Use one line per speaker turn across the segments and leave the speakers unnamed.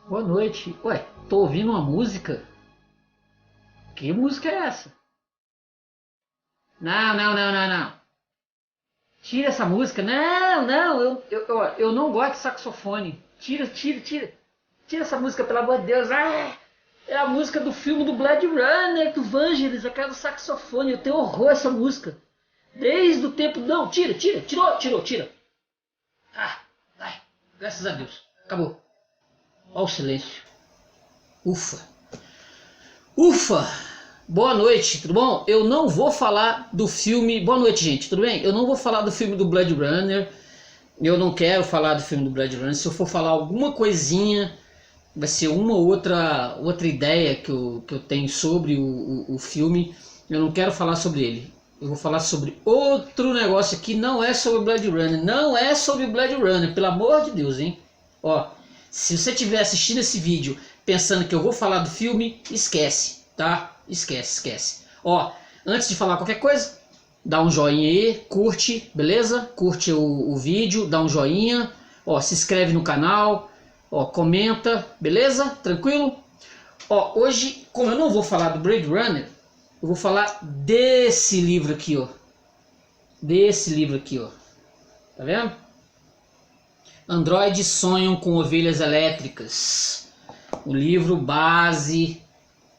Boa noite. Ué, tô ouvindo uma música? Que música é essa? Não, não, não, não, não. Tira essa música. Não, não, eu não gosto de saxofone. Tira, tira, tira. Tira essa música, pelo amor de Deus. Ah, é a música do filme do Blade Runner, do Vangelis, aquela do saxofone. Eu tenho horror a essa música. Desde o tempo. Não, tira, tira, tirou, tirou, tira. Ah, vai. Graças a Deus. Acabou. Olha o silêncio. Ufa. Ufa! Boa noite, tudo bom? Eu não vou falar do filme. Boa noite, gente, tudo bem? Eu não vou falar do filme do Blade Runner. Eu não quero falar do filme do Blade Runner. Se eu for falar alguma coisinha, vai ser uma ou outra ideia que eu tenho sobre o filme. Eu não quero falar sobre ele. Eu vou falar sobre outro negócio que não é sobre o Blade Runner. Não é sobre o Blade Runner, pelo amor de Deus, hein? Ó, se você estiver assistindo esse vídeo pensando que eu vou falar do filme, esquece, tá? Esquece, esquece. Ó, antes de falar qualquer coisa, dá um joinha aí, curte, beleza? Curte o vídeo, dá um joinha, ó, se inscreve no canal, ó, comenta, beleza? Tranquilo? Ó, hoje, como eu não vou falar do Blade Runner, eu vou falar desse livro aqui, ó. Desse livro aqui, ó. Tá vendo? Androides sonham com ovelhas elétricas. O livro base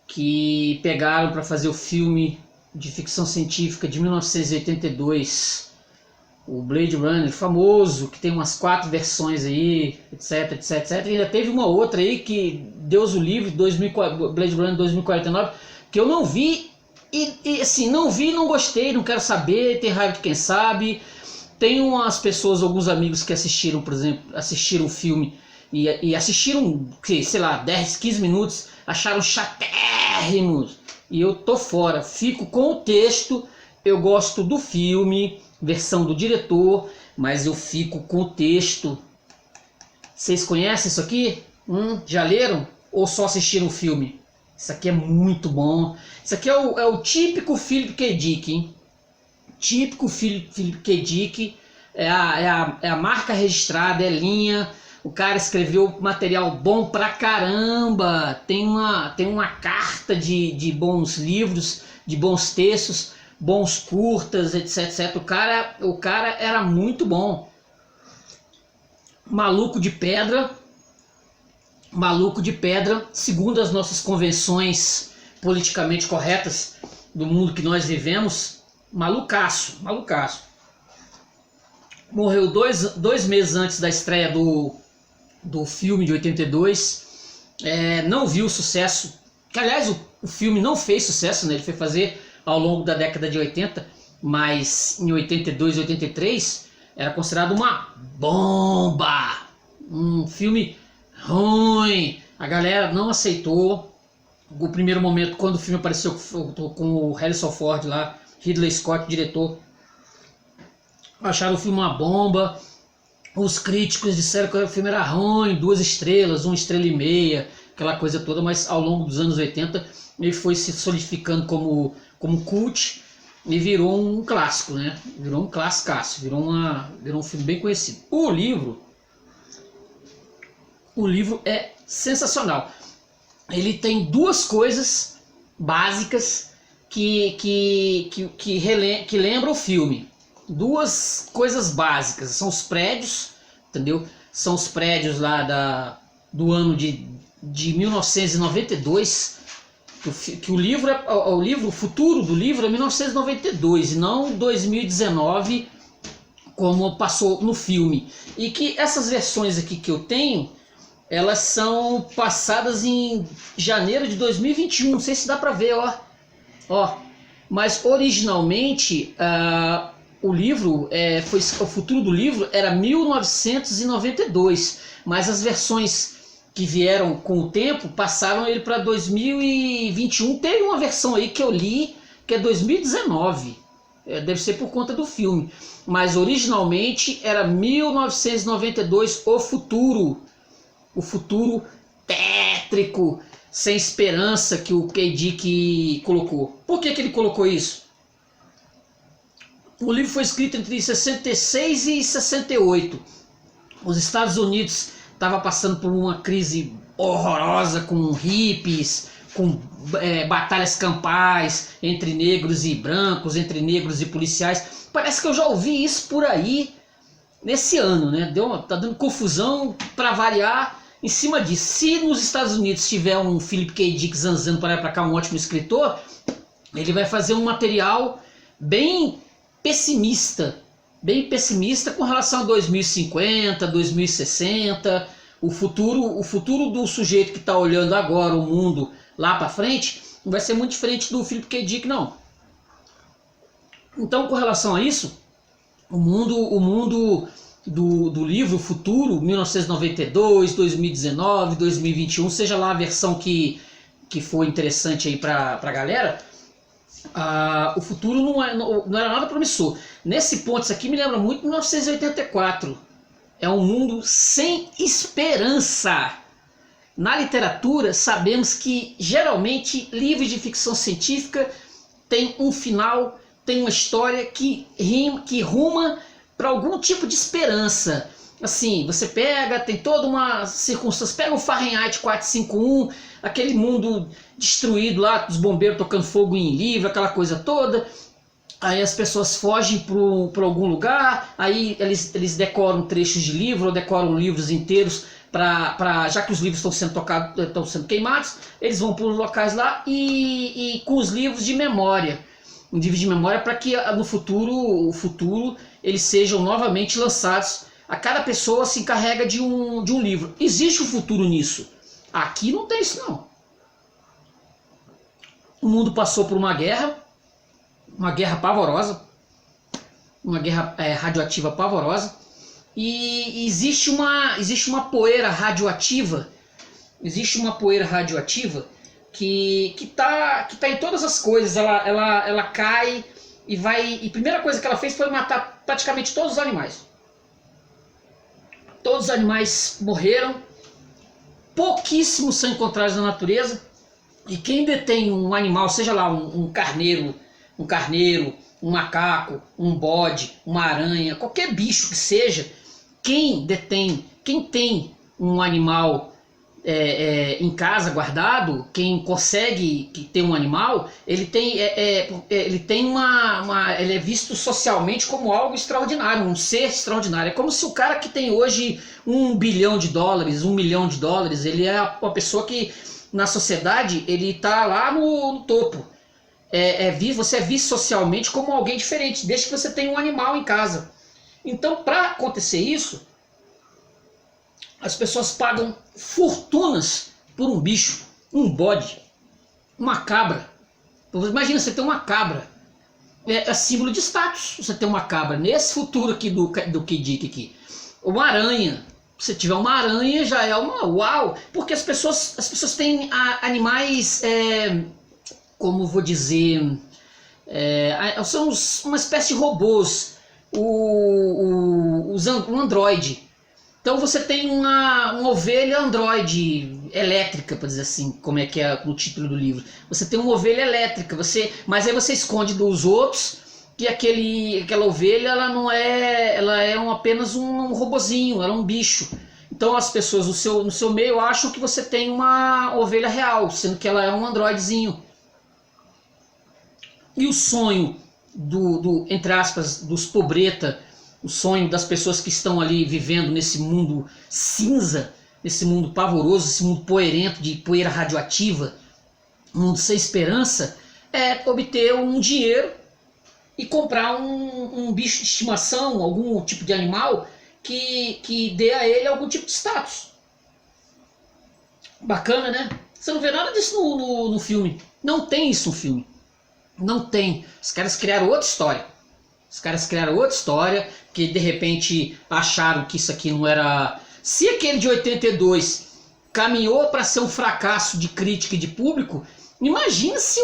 que pegaram para fazer o filme de ficção científica de 1982. O Blade Runner, famoso, que tem umas 4 versões aí, etc, etc, etc. E ainda teve uma outra aí que Deus o livre, Blade Runner 2049, que eu não vi e assim, não vi, não gostei, não quero saber, tem raiva de quem sabe. Tem umas pessoas, alguns amigos que assistiram, por exemplo, assistiram o filme e assistiram, sei lá, 10, 15 minutos, acharam chatérrimos. E eu tô fora, fico com o texto, eu gosto do filme, versão do diretor, mas eu fico com o texto. Vocês conhecem isso aqui? Já leram? Ou só assistiram o filme? Isso aqui é muito bom. Isso aqui é o típico Philip K. Dick, hein? Típico Philip K. Dick, é a marca registrada, é linha. O cara escreveu material bom pra caramba. Tem uma carta de bons livros, de bons textos, bons curtas, etc, etc. O cara era muito bom. Maluco de pedra, segundo as nossas convenções politicamente corretas do mundo que nós vivemos. Malucaço, malucaço. Morreu dois meses antes da estreia do filme de 82. Não viu sucesso. Que, aliás, o filme não fez sucesso, né? Ele foi fazer ao longo da década de 80, mas em 82 e 83 era considerado uma bomba. Um filme ruim. A galera não aceitou. No primeiro momento, quando o filme apareceu com o Harrison Ford lá, Ridley Scott, diretor, acharam o filme uma bomba. Os críticos disseram que o filme era ruim, 2 estrelas, 1,5 estrelas, aquela coisa toda, mas ao longo dos anos 80 ele foi se solidificando como cult e virou um clássico, né? Virou um classicaço, virou um filme bem conhecido. O livro é sensacional. Ele tem 2 coisas básicas que lembra o filme. 2 coisas básicas. São os prédios, entendeu? São os prédios lá do ano de 1992. Que o futuro do livro é 1992 e não 2019, como passou no filme. E que essas versões aqui que eu tenho, elas são passadas em janeiro de 2021. Não sei se dá pra ver, ó. Mas originalmente o livro o futuro do livro era 1992, mas as versões que vieram com o tempo passaram ele para 2021. Teve uma versão aí que eu li que é 2019, deve ser por conta do filme, mas originalmente era 1992, o futuro tétrico, sem esperança, que o K. Dick colocou. Por que ele colocou isso? O livro foi escrito entre 66 e 68. Os Estados Unidos estava passando por uma crise horrorosa com hippies, com batalhas campais entre negros e brancos, entre negros e policiais. Parece que eu já ouvi isso por aí nesse ano, né? Tá dando confusão para variar em cima disso. Se nos Estados Unidos tiver um Philip K. Dick zanzando para lá para cá, um ótimo escritor, ele vai fazer um material bem pessimista com relação a 2050, 2060, o futuro do sujeito que está olhando agora o mundo lá para frente não vai ser muito diferente do Philip K. Dick, não. Então, com relação a isso, o mundo do livro futuro, 1992, 2019, 2021, seja lá a versão que for interessante aí para a galera, o futuro não era nada promissor. Nesse ponto, isso aqui me lembra muito 1984. É um mundo sem esperança. Na literatura, sabemos que geralmente livros de ficção científica têm um final, tem uma história que ruma para algum tipo de esperança. Assim, você tem toda uma circunstância, pega o Fahrenheit 451, aquele mundo destruído lá, os bombeiros tocando fogo em livro, aquela coisa toda. Aí as pessoas fogem para algum lugar, aí eles decoram trechos de livro, ou decoram livros inteiros, já que os livros estão sendo queimados, eles vão para os locais lá e com os livros de memória. Um livro de memória para que no futuro eles sejam novamente lançados. A cada pessoa se encarrega de um livro. Existe um futuro nisso. Aqui não tem isso não. O mundo passou por uma guerra pavorosa, uma guerra radioativa pavorosa, e existe uma poeira radioativa, que tá em todas as coisas. Ela cai e vai. E a primeira coisa que ela fez foi matar praticamente todos os animais. Todos os animais morreram, pouquíssimos são encontrados na natureza, e quem detém um animal, seja lá um carneiro, um macaco, um bode, uma aranha, qualquer bicho que seja, quem tem um animal em casa guardado, quem consegue ter um animal, ele é visto socialmente como algo extraordinário, um ser extraordinário. É como se o cara que tem hoje $1 bilhão, $1 milhão, ele é uma pessoa que na sociedade ele está lá no topo. Você é visto socialmente como alguém diferente, desde que você tenha um animal em casa. Então, para acontecer isso, as pessoas pagam fortunas por um bicho, um bode, uma cabra. Imagina, você tem uma cabra. É símbolo de status você ter uma cabra. Nesse futuro aqui do K-Dick aqui. Uma aranha. Se tiver uma aranha, já é uma uau. Porque as pessoas têm animais, como vou dizer, são uma espécie de robôs. Um androide. Então você tem uma ovelha androide elétrica, para dizer assim, como é que é no título do livro. Você tem uma ovelha elétrica, mas aí você esconde dos outros que aquela ovelha ela é apenas um robozinho, ela é um bicho. Então as pessoas no seu meio acham que você tem uma ovelha real, sendo que ela é um androidezinho. E o sonho entre aspas, dos pobreta, o sonho das pessoas que estão ali vivendo nesse mundo cinza, nesse mundo pavoroso, esse mundo poeirento de poeira radioativa, um mundo sem esperança, é obter um dinheiro e comprar um bicho de estimação, algum tipo de animal que dê a ele algum tipo de status. Bacana, né? Você não vê nada disso no filme. Não tem isso no filme. Não tem. Os caras criaram outra história. Que de repente acharam que isso aqui não era... Se aquele de 82 caminhou para ser um fracasso de crítica e de público, imagina se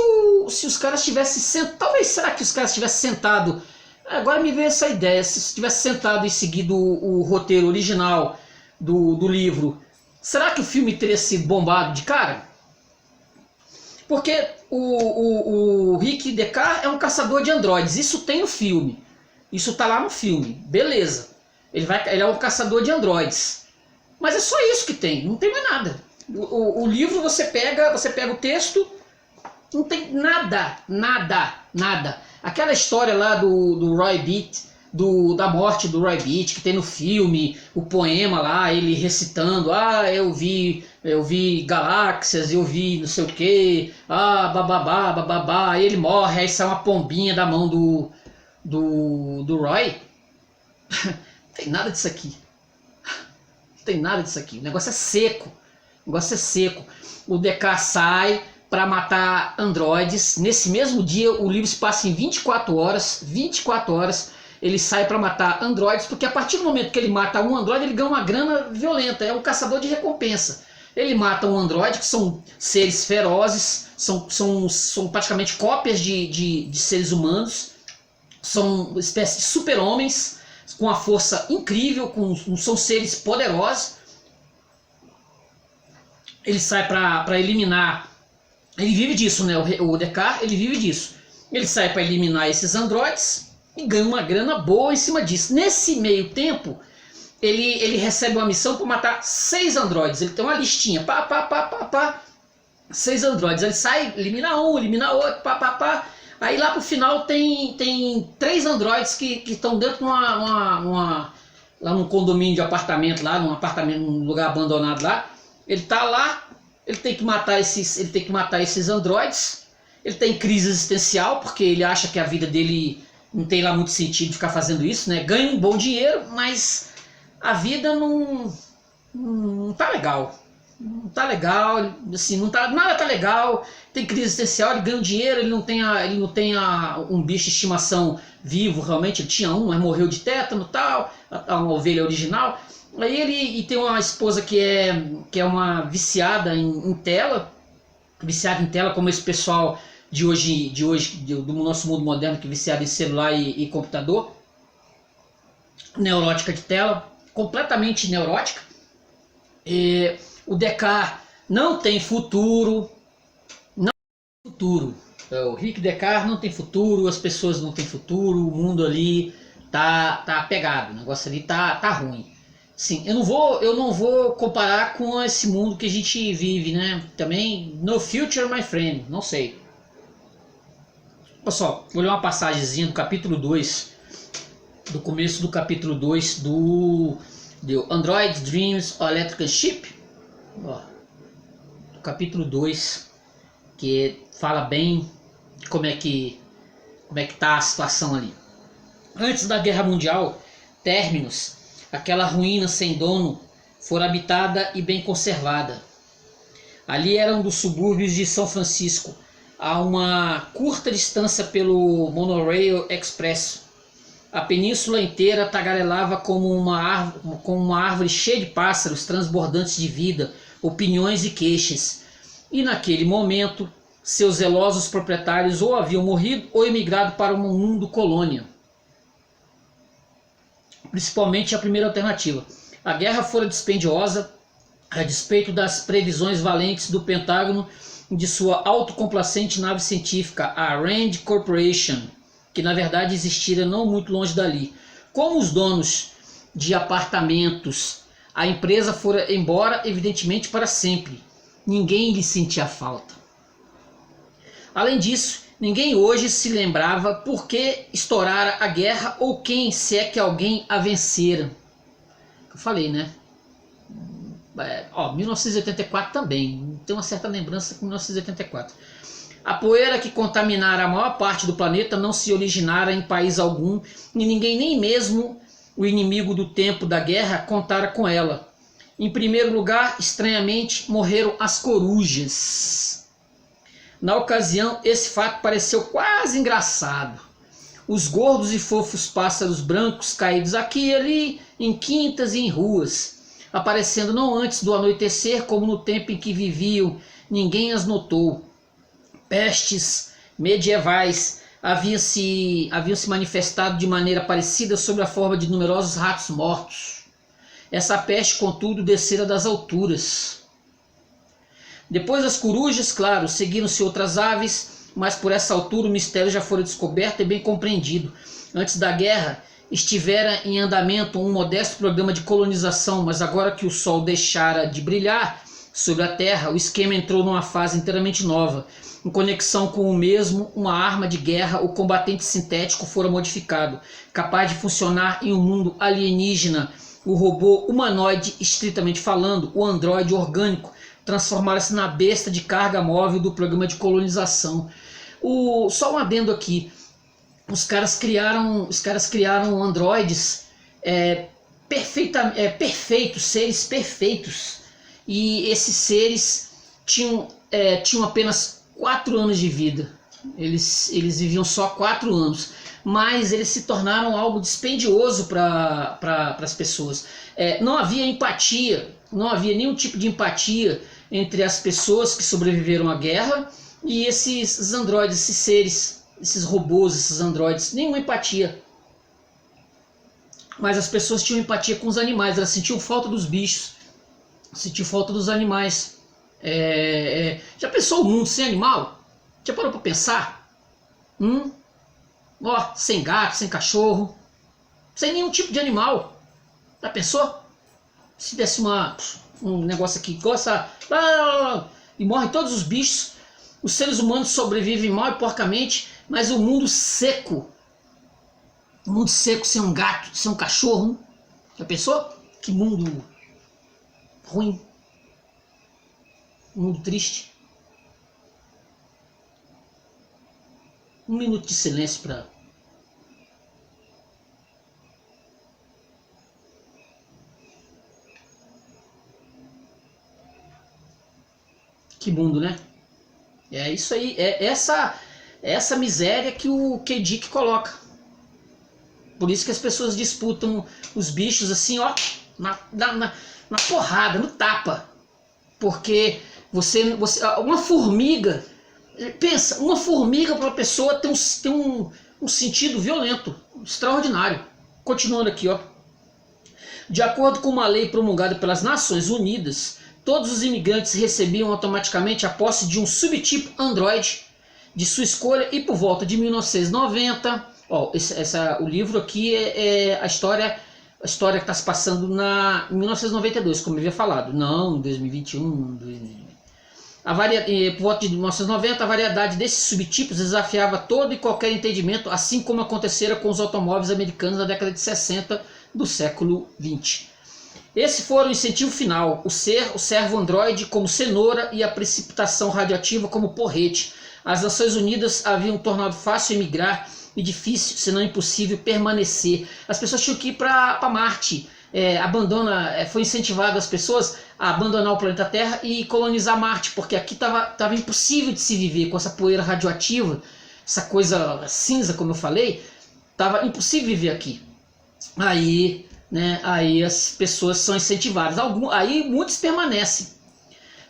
os caras tivessem sentado... Talvez, será que os caras tivessem sentado... Agora me veio essa ideia. Se tivessem sentado e seguido o roteiro original do livro, será que o filme teria sido bombado de cara? Porque o Rick Deckard é um caçador de androides. Isso tem no filme. Isso tá lá no filme. Beleza. Ele é um caçador de androides. Mas é só isso que tem, não tem mais nada. O livro você pega o texto, não tem nada, nada, nada. Aquela história lá do Roy Beat, da morte do Roy Beat, que tem no filme, o poema lá, ele recitando, eu vi galáxias, eu vi não sei o que, bababá, bababá, aí ele morre, aí sai uma pombinha da mão do Roy. Não tem nada disso aqui. Não tem nada disso aqui. O negócio é seco. O negócio é seco. O DK sai para matar androides. Nesse mesmo dia, o livro se passa em 24 horas. 24 horas ele sai para matar androides, porque a partir do momento que ele mata um androide, ele ganha uma grana violenta. É um caçador de recompensa. Ele mata um androide, que são seres ferozes, são praticamente cópias de seres humanos. São uma espécie de super-homens, com uma força incrível, são seres poderosos. Ele sai para eliminar. Ele vive disso, né? O Descartes, ele vive disso. Ele sai para eliminar esses androides e ganha uma grana boa em cima disso. Nesse meio tempo, ele recebe uma missão para matar 6 androides. Ele tem uma listinha, 6 androides. Ele sai, elimina um, elimina outro, Aí lá pro final tem 3 androides que estão dentro de lá num condomínio de apartamento, num lugar abandonado lá. Ele tá lá, ele tem que matar esses androides. Ele tem crise existencial, porque ele acha que a vida dele não tem lá muito sentido ficar fazendo isso, né? Ganha um bom dinheiro, mas a vida não tá legal. Não tá legal, assim, nada tá legal. Tem crise existencial, ele ganha dinheiro, ele não tem um bicho de estimação vivo, realmente. Ele tinha um, mas morreu de tétano e tal, uma ovelha original. Aí ele tem uma esposa que é uma viciada em tela, como esse pessoal de hoje, do nosso mundo moderno, que é viciado em celular e computador. Neurótica de tela, completamente neurótica. O Descartes não tem futuro. O Rick Descartes não tem futuro, as pessoas não têm futuro, o mundo ali tá pegado, o negócio ali tá ruim. Sim, eu não vou comparar com esse mundo que a gente vive, né? Também, no future, my friend, não sei. Olha só, vou ler uma passagemzinha do capítulo 2, do começo do capítulo 2 do Android Dreams Electrical Ship. Ó, do capítulo 2, que fala bem como é que tá a situação ali. Antes da Guerra Mundial, Terminus, aquela ruína sem dono, fora habitada e bem conservada. Ali era um dos subúrbios de São Francisco, a uma curta distância pelo Monorail Express. A península inteira tagarelava como uma árvore cheia de pássaros transbordantes de vida, opiniões e queixas. E naquele momento, seus zelosos proprietários ou haviam morrido ou emigrado para um mundo colônia. Principalmente a primeira alternativa. A guerra fora dispendiosa, a despeito das previsões valentes do Pentágono e de sua autocomplacente nave científica, a Rand Corporation, que na verdade existira não muito longe dali. Como os donos de apartamentos, a empresa fora embora, evidentemente, para sempre. Ninguém lhe sentia falta. Além disso, ninguém hoje se lembrava por que estourara a guerra ou quem, se é que alguém a vencera. Eu falei, né? 1984 também. Tem uma certa lembrança com 1984. A poeira que contaminara a maior parte do planeta não se originara em país algum, e ninguém, nem mesmo o inimigo do tempo da guerra, contara com ela. Em primeiro lugar, estranhamente, morreram as corujas. Na ocasião, esse fato pareceu quase engraçado. Os gordos e fofos pássaros brancos caídos aqui e ali, em quintas e em ruas, aparecendo não antes do anoitecer, como no tempo em que viviam, ninguém as notou. Pestes medievais haviam se manifestado de maneira parecida sob a forma de numerosos ratos mortos. Essa peste, contudo, descera das alturas. Depois das corujas, claro, seguiram-se outras aves, mas por essa altura o mistério já fora descoberto e bem compreendido. Antes da guerra, estivera em andamento um modesto programa de colonização, mas agora que o Sol deixara de brilhar sobre a Terra, o esquema entrou numa fase inteiramente nova. Em conexão com o mesmo, uma arma de guerra, o combatente sintético, fora modificado, capaz de funcionar em um mundo alienígena. O robô humanoide, estritamente falando, o androide orgânico, transformara-se na besta de carga móvel do programa de colonização. Só um adendo aqui. Os caras criaram androides perfeitos, seres perfeitos. E esses seres tinham apenas 4 anos de vida. Eles viviam só 4 anos. Mas eles se tornaram algo dispendioso para as pessoas. Não havia empatia, não havia nenhum tipo de empatia entre as pessoas que sobreviveram à guerra e esses androides, esses seres, esses robôs, esses androides. Nenhuma empatia. Mas as pessoas tinham empatia com os animais, elas sentiam falta dos bichos, sentiam falta dos animais. Já pensou o mundo sem animal? Já parou para pensar? Sem gato, sem cachorro, sem nenhum tipo de animal. Já pensou? Se desse um negócio aqui, coça, e morrem todos os bichos, os seres humanos sobrevivem mal e porcamente, mas o mundo seco sem um gato, sem um cachorro, já pensou? Que mundo ruim, um mundo triste. Um minuto de silêncio para... Que mundo, né? É isso aí, essa miséria que o K. Dick coloca. Por isso que as pessoas disputam os bichos assim, ó, na porrada, no tapa. Porque uma formiga, pensa, uma formiga para uma pessoa tem um sentido violento, extraordinário. Continuando aqui, ó. De acordo com uma lei promulgada pelas Nações Unidas, todos os imigrantes recebiam automaticamente a posse de um subtipo Android de sua escolha e por volta de 1990, o livro aqui é a história que está se passando em 1992, como eu havia falado, não em 2021. Por volta de 1990, a variedade desses subtipos desafiava todo e qualquer entendimento, assim como acontecera com os automóveis americanos na década de 60 do século 20. Esse foi o incentivo final, o servo androide como cenoura e a precipitação radioativa como porrete. As Nações Unidas haviam tornado fácil emigrar e difícil, se não impossível, permanecer. As pessoas tinham que ir para Marte. Foi incentivado as pessoas a abandonar o planeta Terra e colonizar Marte, porque aqui estava impossível de se viver com essa poeira radioativa, essa coisa cinza, como eu falei, estava impossível viver aqui. Aí as pessoas são incentivadas. Aí muitos permanecem.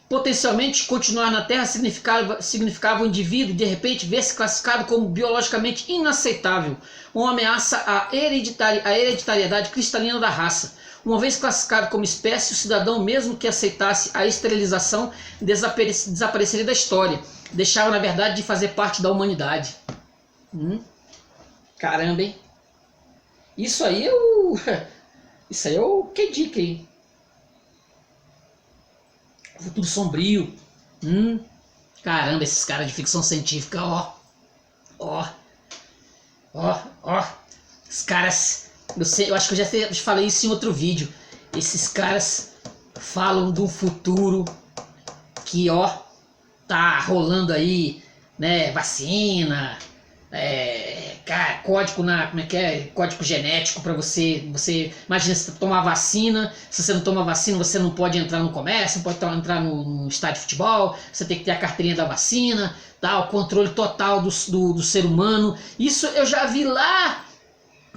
Potencialmente, continuar na Terra significava o indivíduo, de repente, ver-se classificado como biologicamente inaceitável, uma ameaça à hereditariedade cristalina da raça. Uma vez classificado como espécie, o cidadão, mesmo que aceitasse a esterilização, desapareceria da história. Deixava, na verdade, de fazer parte da humanidade. Caramba, hein? Isso aí é o K. Dick, hein? Futuro sombrio. Caramba, esses caras de ficção científica, ó. Os caras, eu acho que eu já falei isso em outro vídeo. Esses caras falam de um futuro que, tá rolando aí, né, vacina, código código genético para você imagina, se tomar vacina, se você não toma vacina, você não pode entrar no comércio, não pode entrar no estádio de futebol, você tem que ter a carteirinha da vacina, tá, o controle total do ser humano. Isso eu já vi lá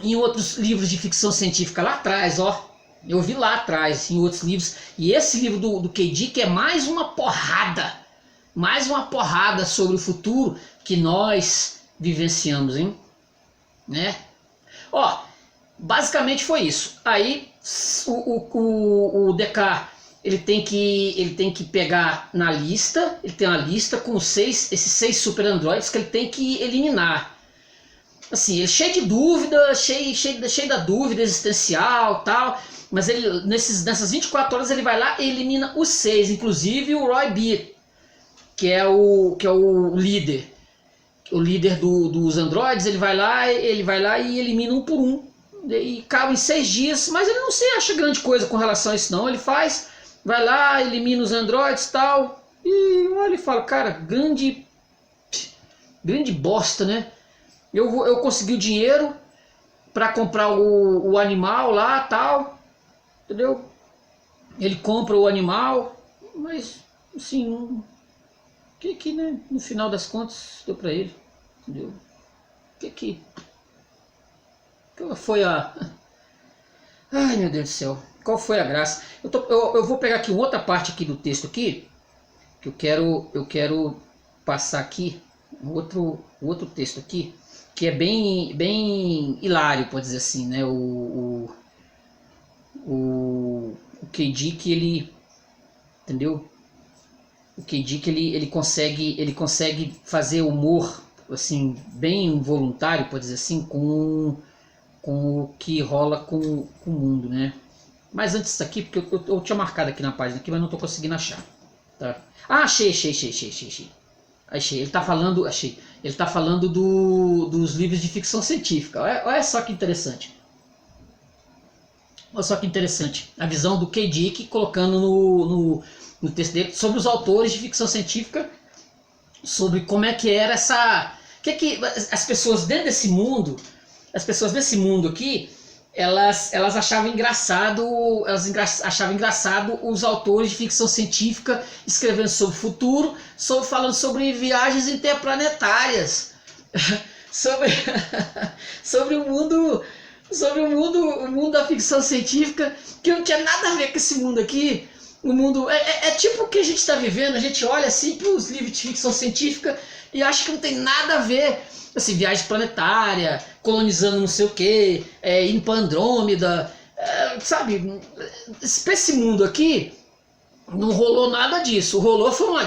em outros livros de ficção científica lá atrás, eu vi lá atrás em outros livros, e esse livro do K. Dick é mais uma porrada sobre o futuro que nós vivenciamos, hein? Né? Basicamente foi isso. Aí o DK ele tem que pegar na lista, ele tem uma lista com esses 6 super androides que ele tem que eliminar. assim, ele é cheio de dúvida, cheio da dúvida existencial tal, mas ele, nessas 24 horas ele vai lá e elimina os 6, inclusive o Roy B, que é o líder. O líder dos androides, ele vai lá e elimina um por um. E acaba em 6 dias, mas ele não se acha grande coisa com relação a isso não. Ele vai lá, elimina os androides e tal, e olha e fala, cara, grande bosta, né? Eu consegui o dinheiro para comprar o animal lá tal, entendeu? Ele compra o animal, mas assim, que né, no final das contas deu para ele, entendeu? Qual foi a... Ai, meu Deus do céu, qual foi a graça? Eu vou pegar aqui outra parte aqui do texto aqui, que eu quero passar aqui, outro texto aqui, que é bem hilário, pode dizer assim, né? O KD que ele, entendeu? O KD que ele consegue fazer humor, assim, bem involuntário, pode dizer assim, com o que rola com o mundo, né? Mas antes disso aqui, porque eu tinha marcado aqui na página aqui, mas não estou conseguindo achar. Tá? Ah, achei. Ele está falando dos livros de ficção científica. Olha só que interessante. Olha só que interessante. A visão do K. Dick colocando no texto dele sobre os autores de ficção científica, sobre como é que era essa... que as pessoas dentro desse mundo, aqui, elas achavam engraçado os autores de ficção científica escrevendo sobre o futuro, falando sobre viagens interplanetárias, sobre o mundo da ficção científica, que não tinha nada a ver com esse mundo aqui. O mundo é tipo o que a gente está vivendo. A gente olha assim para os livros de ficção científica e acha que não tem nada a ver. Assim, viagem planetária, colonizando não sei o que, indo para Andrômeda, sabe? Para esse mundo aqui não rolou nada disso. Rolou foi uma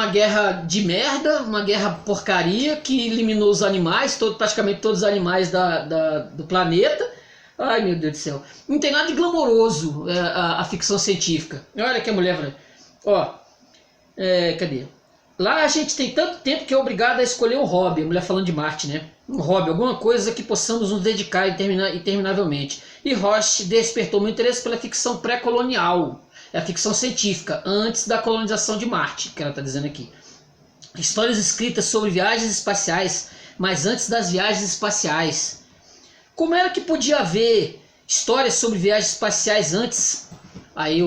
guerra de merda, uma guerra porcaria que eliminou os animais, praticamente todos os animais do planeta. Ai, meu Deus do céu. Não tem nada de glamouroso a ficção científica. Olha que a mulher... Ó, cadê? Lá a gente tem tanto tempo que é obrigado a escolher um hobby. A mulher falando de Marte, né? Um hobby, alguma coisa que possamos nos dedicar interminavelmente. E Roche despertou meu interesse pela ficção pré-colonial. É a ficção científica, antes da colonização de Marte, que ela está dizendo aqui. Histórias escritas sobre viagens espaciais, mas antes das viagens espaciais. Como era que podia haver histórias sobre viagens espaciais antes? Aí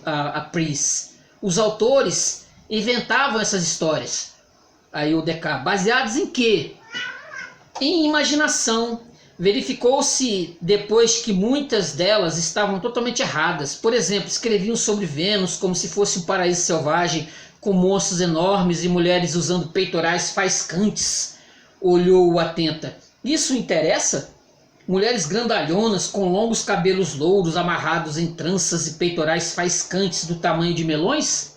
a Pris. Os autores inventavam essas histórias. Aí o DK. Baseados em quê? Em imaginação. Verificou-se depois que muitas delas estavam totalmente erradas. Por exemplo, escreviam sobre Vênus como se fosse um paraíso selvagem, com monstros enormes e mulheres usando peitorais faiscantes. Olhou atenta. Isso interessa? Mulheres grandalhonas com longos cabelos louros amarrados em tranças e peitorais faiscantes do tamanho de melões?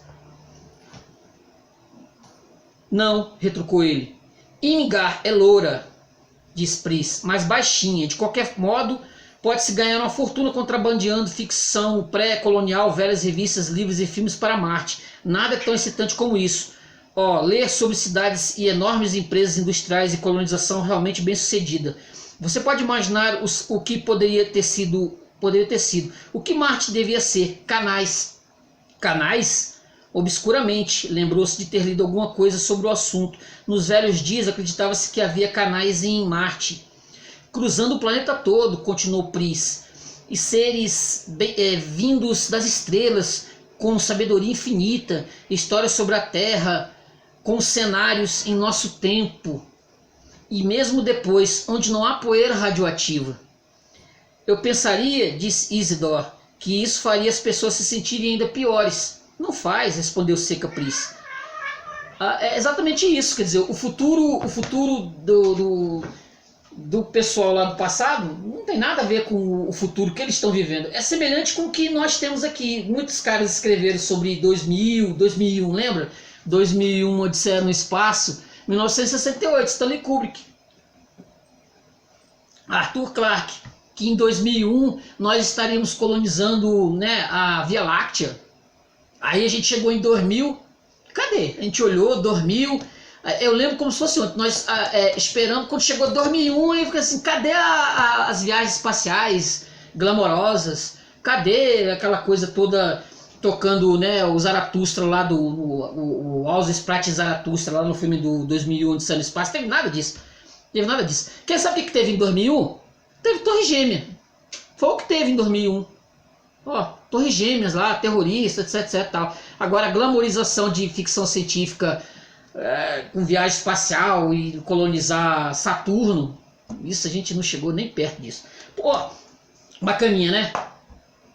Não, retrucou ele. Ingar é loura, diz Pris, mas baixinha. De qualquer modo, pode-se ganhar uma fortuna contrabandeando ficção pré-colonial, velhas revistas, livros e filmes para Marte. Nada é tão excitante como isso. Ler sobre cidades e enormes empresas industriais e colonização realmente bem sucedida. Você pode imaginar o que poderia ter sido. O que Marte devia ser? Canais. Canais? Obscuramente, lembrou-se de ter lido alguma coisa sobre o assunto. Nos velhos dias acreditava-se que havia canais em Marte, cruzando o planeta todo, continuou Pris, e seres vindos das estrelas, com sabedoria infinita, histórias sobre a Terra, com cenários em nosso tempo, e mesmo depois, onde não há poeira radioativa. Eu pensaria, disse Isidore, que isso faria as pessoas se sentirem ainda piores. Não faz, respondeu Seca Pris. É exatamente isso, quer dizer, o futuro do pessoal lá do passado não tem nada a ver com o futuro que eles estão vivendo. É semelhante com o que nós temos aqui. Muitos caras escreveram sobre 2001, lembra? 2001, Odisseia no Espaço, 1968, Stanley Kubrick. Arthur Clarke, que em 2001 nós estaríamos colonizando, né, a Via Láctea. Aí a gente chegou em 2000, cadê? A gente olhou, dormiu. Eu lembro como se fosse ontem, nós esperando, quando chegou 2001, aí fica assim, cadê as viagens espaciais glamorosas? Cadê aquela coisa toda tocando, né, o Zaratustra lá o Aos Sprite Zaratustra lá no filme do 2001 de Sun Espaço? Teve nada disso. Teve nada disso. Quem sabe o que teve em 2001? Teve Torre Gêmea. Foi o que teve em 2001. Ó, Torres Gêmeas lá, terrorista, etc, tal. Agora, a glamorização de ficção científica com viagem espacial e colonizar Saturno, isso a gente não chegou nem perto disso. Pô, bacaninha, né?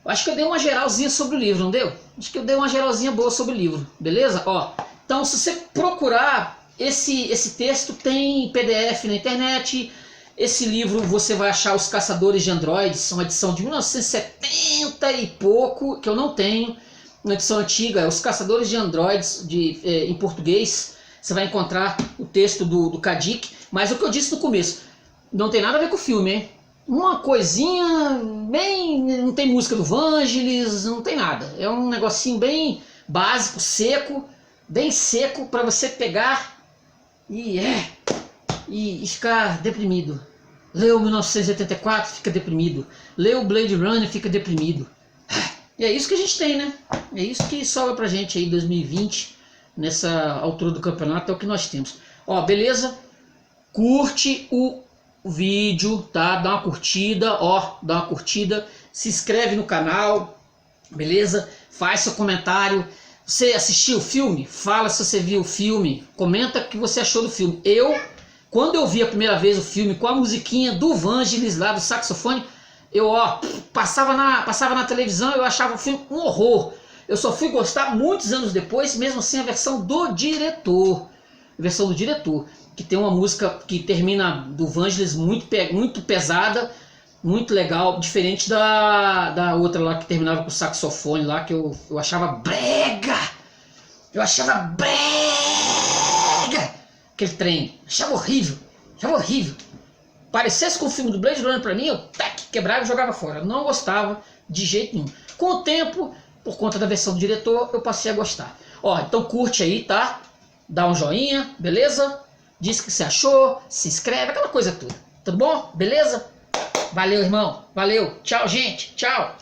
Acho que eu dei uma geralzinha sobre o livro, não deu? Acho que eu dei uma geralzinha boa sobre o livro, beleza? Ó, então, se você procurar, esse texto tem PDF na internet. Esse livro você vai achar Os Caçadores de Androides, uma edição de 1970 e pouco, que eu não tenho, uma edição antiga, é Os Caçadores de Androides, em português. Você vai encontrar o texto do Kadik, mas o que eu disse no começo, não tem nada a ver com o filme, hein? Uma coisinha bem... não tem música do Vangelis, não tem nada. É um negocinho bem básico, seco, bem seco, para você pegar e ficar deprimido. Leu 1984, fica deprimido. Leu Blade Runner, fica deprimido. E é isso que a gente tem, né? É isso que sobra pra gente aí 2020, nessa altura do campeonato, é o que nós temos. Ó, beleza? Curte o vídeo, tá? Dá uma curtida, ó, dá uma curtida. Se inscreve no canal, beleza? Faz seu comentário. Você assistiu o filme? Fala se você viu o filme. Comenta o que você achou do filme. Quando eu vi a primeira vez o filme com a musiquinha do Vangelis lá, do saxofone, eu passava na televisão, eu achava o filme um horror. Eu só fui gostar muitos anos depois, mesmo assim, a versão do diretor. A versão do diretor, que tem uma música que termina do Vangelis muito pesada, muito legal, diferente da outra lá que terminava com o saxofone lá, que eu achava brega. Eu achava brega. Aquele trem, achava horrível, Parecesse com o filme do Blade Runner pra mim, eu quebrava e jogava fora. Eu não gostava de jeito nenhum. Com o tempo, por conta da versão do diretor, eu passei a gostar. Ó, então curte aí, tá? Dá um joinha, beleza? Diz o que você achou, se inscreve, aquela coisa toda. Tudo bom? Beleza? Valeu, irmão. Valeu. Tchau, gente. Tchau.